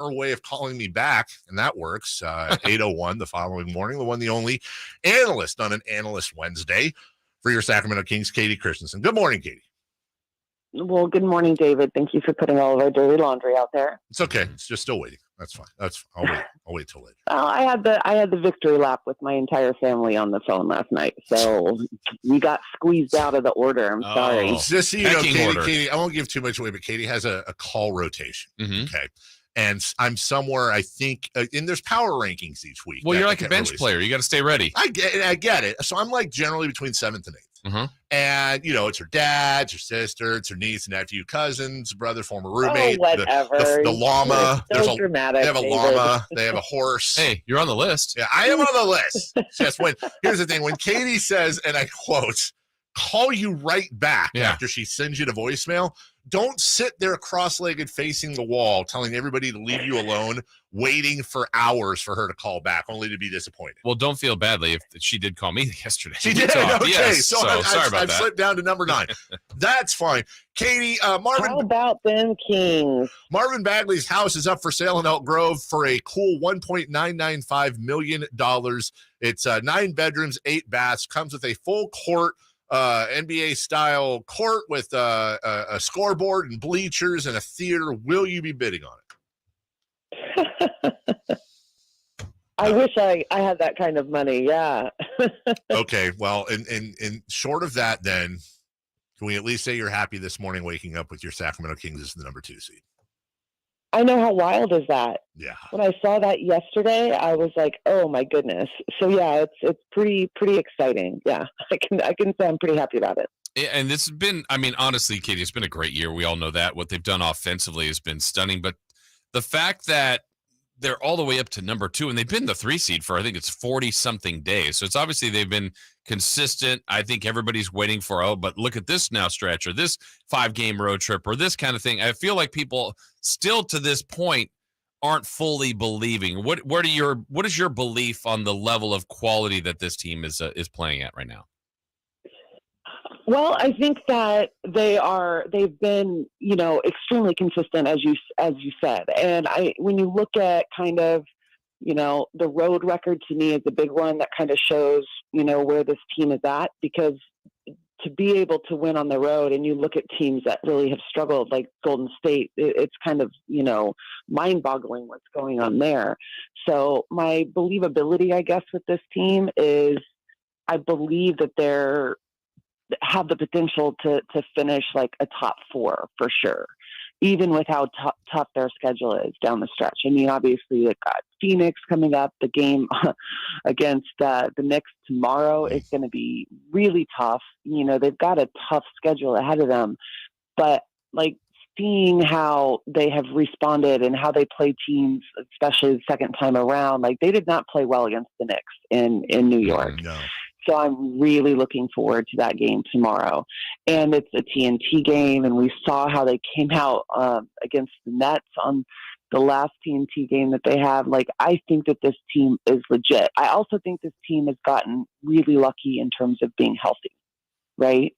her way of calling me back, and that works. 8:01 the following morning, the one, the only analyst on an Analyst Wednesday for your Sacramento Kings, Kayte Christensen. Good morning, Kayte. Well, good morning, David. Thank you for putting all of our dirty laundry out there. It's okay. It's just still waiting. That's fine. I'll wait till later. Well, I had the victory lap with my entire family on the phone last night, so we got squeezed out of the order. I'm sorry. Just so you know, Kayte, I won't give too much away, but Kayte has a call rotation. Mm-hmm. Okay. And I'm somewhere, I think, and there's power rankings each week. Well, you're like a bench player. You got to stay ready. I get it. So I'm like generally between 7th and 8th. Mm-hmm. And, it's her dad, it's her sister, it's her niece, nephew, cousins, brother, former roommate. Whatever. The llama. So dramatic. They have a llama. They have a horse. Hey, you're on the list. Yeah, I am on the list. Just here's the thing. When Kayte says, and I quote, call you right back after she sends you the voicemail, don't sit there cross-legged facing the wall telling everybody to leave you alone, waiting for hours for her to call back, only to be disappointed. Well, don't feel badly if she did call me yesterday. She did? Okay. Yes, so sorry about that. I've slipped down to number 9. That's fine. Kayte, Marvin. How about them Kings? Marvin Bagley's house is up for sale in Elk Grove for a cool $1.995 million. It's 9 bedrooms, 8 baths, comes with a full court, NBA style court with a scoreboard and bleachers and a theater. Will you be bidding on it? I wish I had that kind of money. Yeah. Okay. Well, and short of that, then can we at least say you're happy this morning waking up with your Sacramento Kings as the number 2 seed? I know. How wild is that? Yeah. When I saw that yesterday, I was like, "Oh my goodness!" So yeah, it's pretty exciting. Yeah, I can say I'm pretty happy about it. And this has been, honestly, Kayte, it's been a great year. We all know that. What they've done offensively has been stunning. But the fact that they're all the way up to number 2, and they've been the 3 seed for, I think it's 40-something days. So it's obviously they've been consistent. I think everybody's waiting for, but look at this now stretch, or this 5-game road trip, or this kind of thing. I feel like people still to this point aren't fully believing. What is your belief on the level of quality that this team is playing at right now? Well, I think that they've been, extremely consistent as you said. And when you look at kind of, the road record, to me is a big one that kind of shows, where this team is at, because to be able to win on the road, and you look at teams that really have struggled like Golden State, it's kind of, mind boggling what's going on there. So my believability, I guess, with this team is I believe that they're have the potential to finish like a top 4 for sure, even with how tough their schedule is down the stretch. I mean, obviously they've got Phoenix coming up. The game against the Knicks tomorrow is going to be really tough. They've got a tough schedule ahead of them, but like seeing how they have responded and how they play teams, especially the second time around, like they did not play well against the Knicks in New York. No. So I'm really looking forward to that game tomorrow. And it's a TNT game, and we saw how they came out against the Nets on the last TNT game that they have. Like, I think that this team is legit. I also think this team has gotten really lucky in terms of being healthy, right?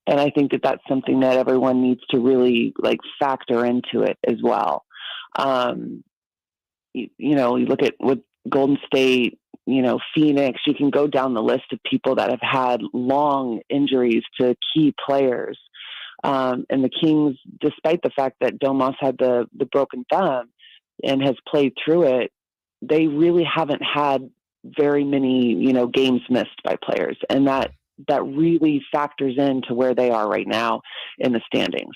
And I think that that's something that everyone needs to really, factor into it as well. You look at with Golden State, Phoenix, you can go down the list of people that have had long injuries to key players. And the Kings, despite the fact that Domas had the broken thumb and has played through it, they really haven't had very many, games missed by players. And that really factors into where they are right now in the standings.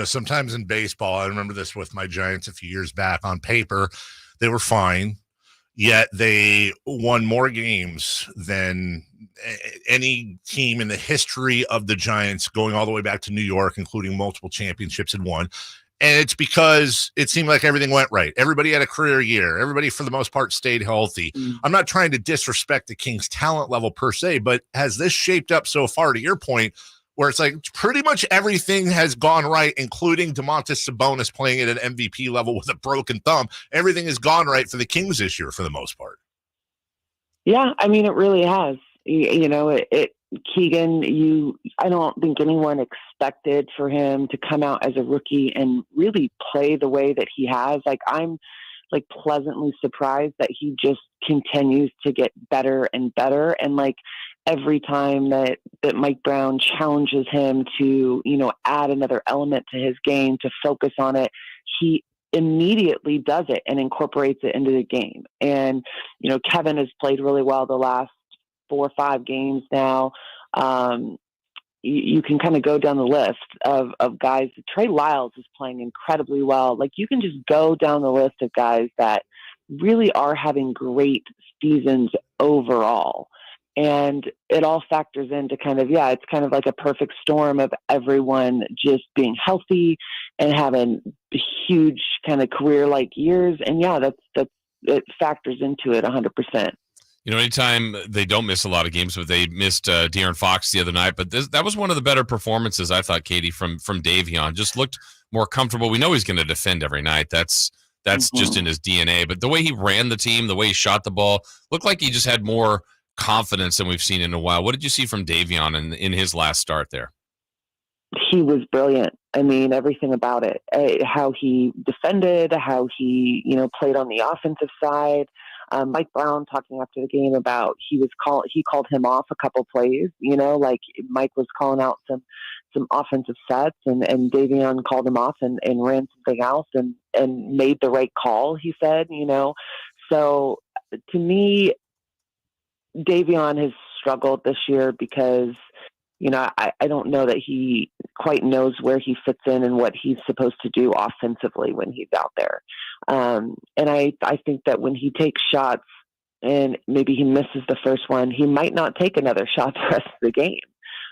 Sometimes in baseball, I remember this with my Giants a few years back. On paper, they were fine. Yet they won more games than any team in the history of the Giants, going all the way back to New York, including multiple championships, had won. And it's because it seemed like everything went right. Everybody had a career year. Everybody, for the most part, stayed healthy. I'm not trying to disrespect the Kings' talent level per se, but has this shaped up so far, to your point, where it's like pretty much everything has gone right, including Domantas Sabonis playing at an MVP level with a broken thumb. Everything has gone right for the Kings this year for the most part. Yeah, I mean, it really has. Keegan, I don't think anyone expected for him to come out as a rookie and really play the way that he has. Like, I'm like pleasantly surprised that he just continues to get better and better. And like every time that Mike Brown challenges him to, you know, add another element to his game, to focus on it, he immediately does it and incorporates it into the game. And, you know, Kevin has played really well the last 4 or 5 games now. You can kind of go down the list of guys. Trey Lyles is playing incredibly well. Like, you can just go down the list of guys that really are having great seasons overall. And it all factors into kind of, it's kind of like a perfect storm of everyone just being healthy and having huge kind of career-like years. And it factors into it 100%. You know, anytime they don't miss a lot of games, but they missed De'Aaron Fox the other night. But that was one of the better performances, I thought, Kayte, from Davion. Just looked more comfortable. We know he's going to defend every night. That's just in his DNA. But the way he ran the team, the way he shot the ball, looked like he just had more confidence than we've seen in a while. What did you see from Davion in his last start there? He was brilliant. I mean, everything about it. How he defended, how he, you know, played on the offensive side. Mike Brown talking after the game about he called him off a couple plays, you know, like Mike was calling out some offensive sets and Davion called him off and ran something else and made the right call, he said, you know. So to me, Davion has struggled this year because, you know, I don't know that he quite knows where he fits in and what he's supposed to do offensively when he's out there. And I think that when he takes shots and maybe he misses the first one, he might not take another shot the rest of the game.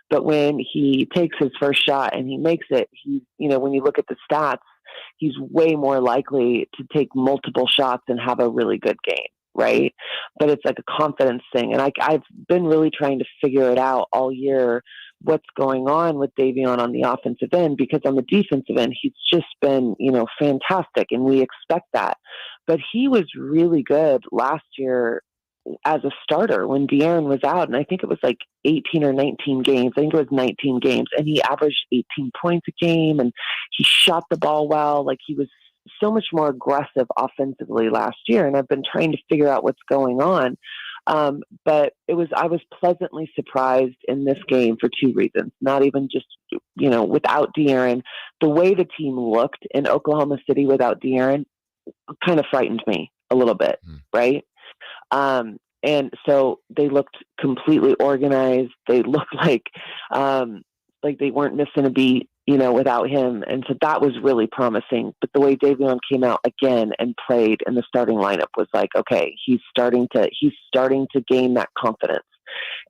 But when he takes his first shot and he makes it, when you look at the stats, he's way more likely to take multiple shots and have a really good game. Right. But it's like a confidence thing. And I've been really trying to figure it out all year, what's going on with Davion on the offensive end, because on the defensive end, he's just been, you know, fantastic. And we expect that. But he was really good last year as a starter when De'Aaron was out. And I think it was like 18 or 19 games. I think it was 19 games. And he averaged 18 points a game and he shot the ball well. Like, he was so much more aggressive offensively last year. And I've been trying to figure out what's going on. But I was pleasantly surprised in this game for 2 reasons, not even just, you know, without De'Aaron. The way the team looked in Oklahoma City without De'Aaron kind of frightened me a little bit. Right. And so they looked completely organized. They looked like they weren't missing a beat, you know, without him. And so that was really promising. But the way Davion came out again and played in the starting lineup was like, okay, he's starting to gain that confidence.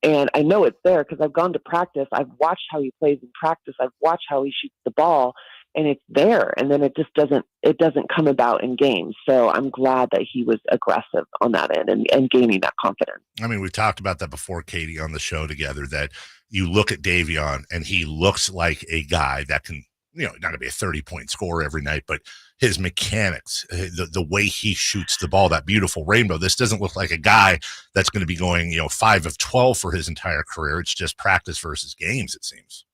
And I know it's there because I've gone to practice. I've watched how he plays in practice. I've watched how he shoots the ball, and it's there. And then it doesn't come about in games. So I'm glad that he was aggressive on that end and gaining that confidence. I mean, we've talked about that before, Kayte, on the show together, that you look at Davion and he looks like a guy that can, you know, not going to be a 30-point scorer every night, but his mechanics, the way he shoots the ball, that beautiful rainbow. This doesn't look like a guy that's going to be going, you know, 5 of 12 for his entire career. It's just practice versus games, it seems.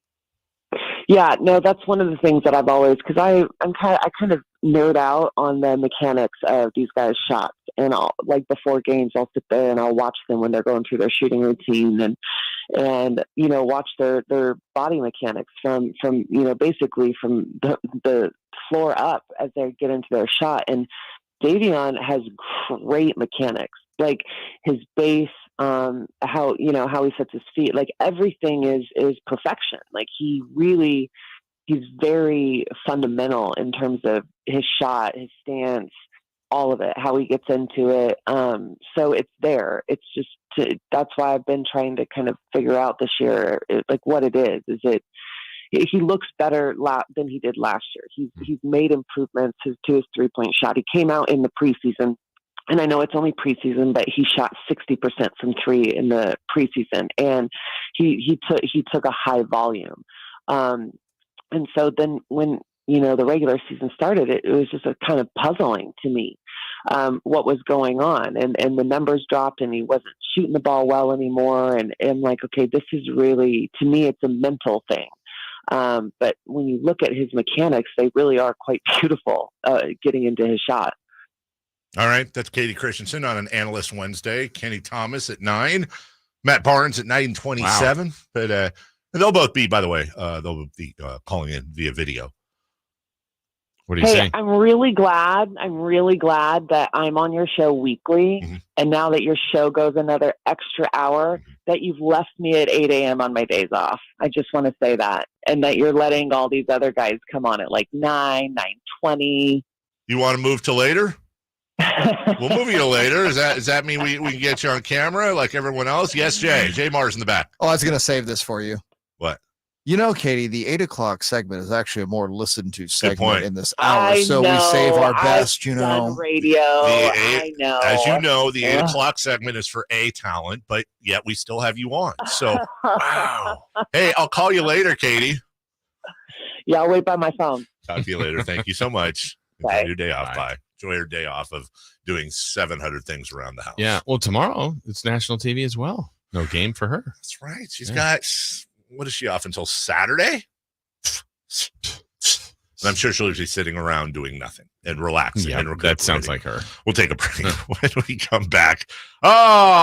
Yeah, no, that's one of the things that I've always, because I kind of nerd out on the mechanics of these guys' shots, and like before games, I'll sit there and I'll watch them when they're going through their shooting routine and you know, watch their body mechanics from you know, basically from the floor up as they get into their shot. And Davion has great mechanics, like his base, how he sets his feet, like everything is perfection. Like he's very fundamental in terms of his shot, his stance, all of it, how he gets into it. So it's there. It's just, that's why I've been trying to kind of figure out this year, like what it is. Is it, he looks better than he did last year. He's made improvements to his 3-point shot. He came out in the preseason, and I know it's only preseason, but he shot 60% from 3 in the preseason, and he took a high volume. And so then when, you know, the regular season started, it was just a kind of puzzling to me what was going on, and the numbers dropped, and he wasn't shooting the ball well anymore. And like, okay, this is really, to me, it's a mental thing. But when you look at his mechanics, they really are quite beautiful getting into his shot. All right. That's Kayte Christensen on an Analyst Wednesday. Kenny Thomas at 9. Matt Barnes at 9:27. Wow. But they'll both be, by the way, they'll be calling in via video. What are you saying? I'm really glad that I'm on your show weekly. Mm-hmm. And now that your show goes another extra hour, that you've left me at 8 a.m. on my days off. I just want to say that. And that you're letting all these other guys come on at like 9, 9:20. You want to move to later? We'll move you to later. Does that mean we can get you on camera like everyone else? Yes, Jay. Jay Mars in the back. Oh, I was going to save this for you. What? You know, Katie, the 8 o'clock segment is actually a more listened to segment in this hour. So we save our best, radio. I know. As you know, the 8 o'clock segment is for A talent, but yet we still have you on. So, wow. Hey, I'll call you later, Katie. Yeah, I'll wait by my phone. Talk to you later. Thank you so much. Bye. Enjoy your day off. Bye. Enjoy your day off of doing 700 things around the house. Yeah. Well, tomorrow it's national TV as well. No game for her. That's right. She's got, what is she off until Saturday? And I'm sure she'll be sitting around doing nothing and relaxing. Yeah, that sounds like her. We'll take a break when we come back. Oh,